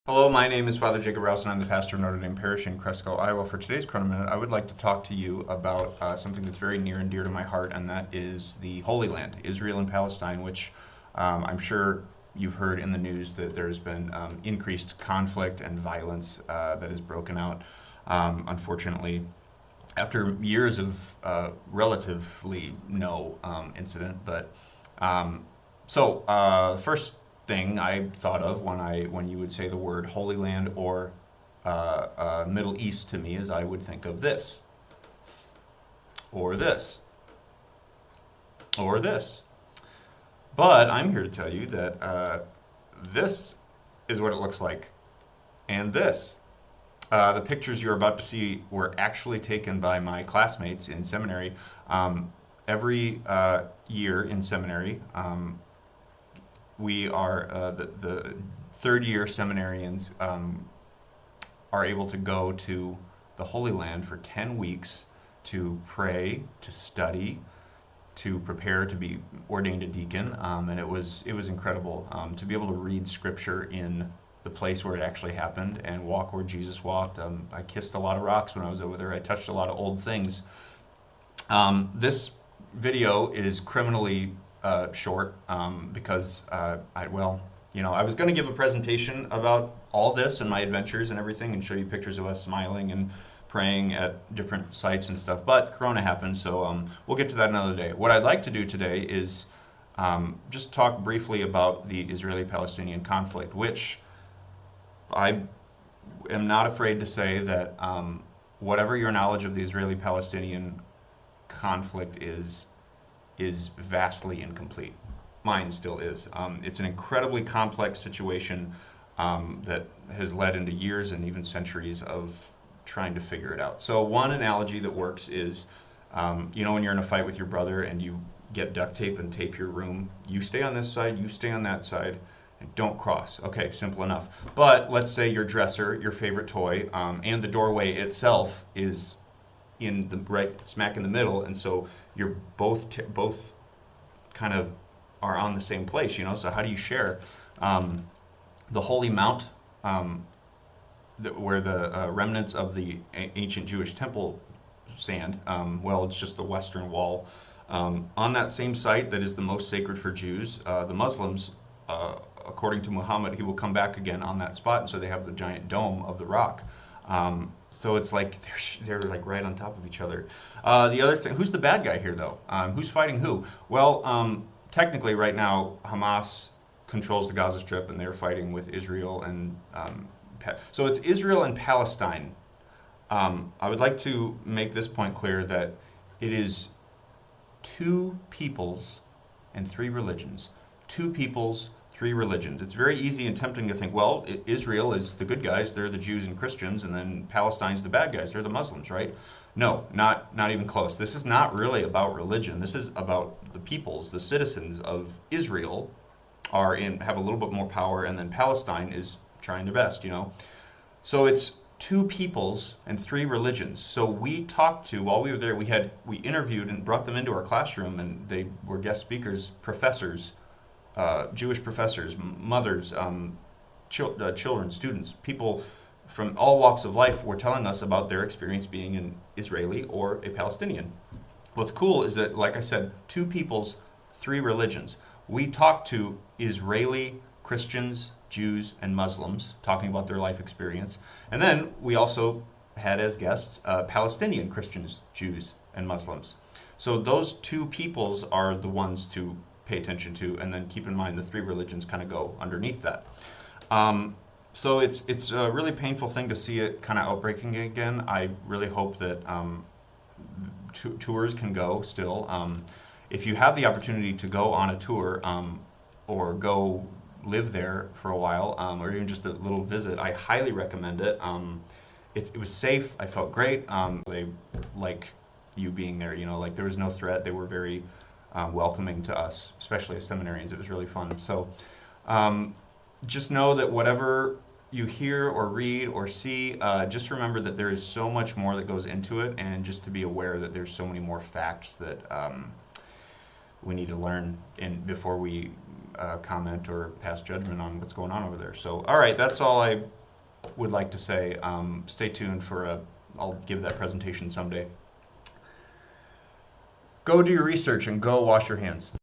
Hello, my name is Father Jacob Rouse, and I'm the pastor of Notre Dame Parish in Cresco, Iowa. For today's Chrono Minute, I would like to talk to you about something that's very near and dear to my heart, and that is the Holy Land, Israel and Palestine, which I'm sure you've heard in the news that there's been increased conflict and violence that has broken out, unfortunately, after years of relatively no incident. But first thing I thought of when you would say the word Holy Land or Middle East to me is I would think of this, or this, or this. But I'm here to tell you that this is what it looks like, and this. The pictures you're about to see were actually taken by my classmates in seminary. Every year in seminary, we are the third year seminarians are able to go to the Holy Land for 10 weeks to pray, to study, to prepare to be ordained a deacon, and it was incredible to be able to read scripture in the place where it actually happened and walk where Jesus walked. I kissed a lot of rocks when I was over there. I touched a lot of old things. This video is criminally short because I was going to give a presentation about all this and my adventures and everything and show you pictures of us smiling and praying at different sites and stuff, but Corona happened, so we'll get to that another day. What I'd like to do today is just talk briefly about the Israeli-Palestinian conflict, which I am not afraid to say that whatever your knowledge of the Israeli-Palestinian conflict is vastly incomplete. Mine still is. It's an incredibly complex situation that has led into years and even centuries of trying to figure it out. So one analogy that works is, when you're in a fight with your brother and you get duct tape and tape your room, you stay on this side, you stay on that side, and don't cross. Okay, simple enough. But let's say your dresser, your favorite toy, and the doorway itself is in the right smack in the middle, and so you're both kind of are on the same place, so how do you share? The Holy Mount, where the remnants of the ancient Jewish temple stand, it's just the western wall. On that same site that is the most sacred for Jews, the Muslims, according to Muhammad, he will come back again on that spot, and so they have the giant dome of the rock. So it's like they're like right on top of each other. The other thing, who's the bad guy here though? Who's fighting who? Well, technically right now Hamas controls the Gaza Strip, and they're fighting with Israel, and so it's Israel and Palestine. I would like to make this point clear that it is two peoples and three religions. Two peoples, three religions. It's very easy and tempting to think, well, Israel is the good guys, they're the Jews and Christians, and then Palestine's the bad guys, they're the Muslims, right? No, not even close. This is not really about religion. This is about the peoples, the citizens of Israel have a little bit more power, and then Palestine is trying their best, So it's two peoples and three religions. So we talked to, while we were there, we interviewed and brought them into our classroom, and they were guest speakers, professors, Jewish professors, mothers, children, students, people from all walks of life were telling us about their experience being an Israeli or a Palestinian. What's cool is that, like I said, two peoples, three religions. We talked to Israeli Christians, Jews, and Muslims talking about their life experience. And then we also had as guests Palestinian Christians, Jews, and Muslims. So those two peoples are the ones to pay attention to, and then keep in mind the three religions kind of go underneath that. So it's a really painful thing to see it kind of outbreaking again. I really hope that tours can go still. If you have the opportunity to go on a tour or go live there for a while, or even just a little visit, I highly recommend it. It was safe. I felt great. They like you being there. Like there was no threat. They were very welcoming to us, especially as seminarians. It was really fun. So just know that whatever you hear or read or see, just remember that there is so much more that goes into it, and just to be aware that there's so many more facts that we need to learn before we comment or pass judgment on what's going on over there. So, all right, that's all I would like to say, stay tuned for I'll give that presentation someday. Go do your research and go wash your hands.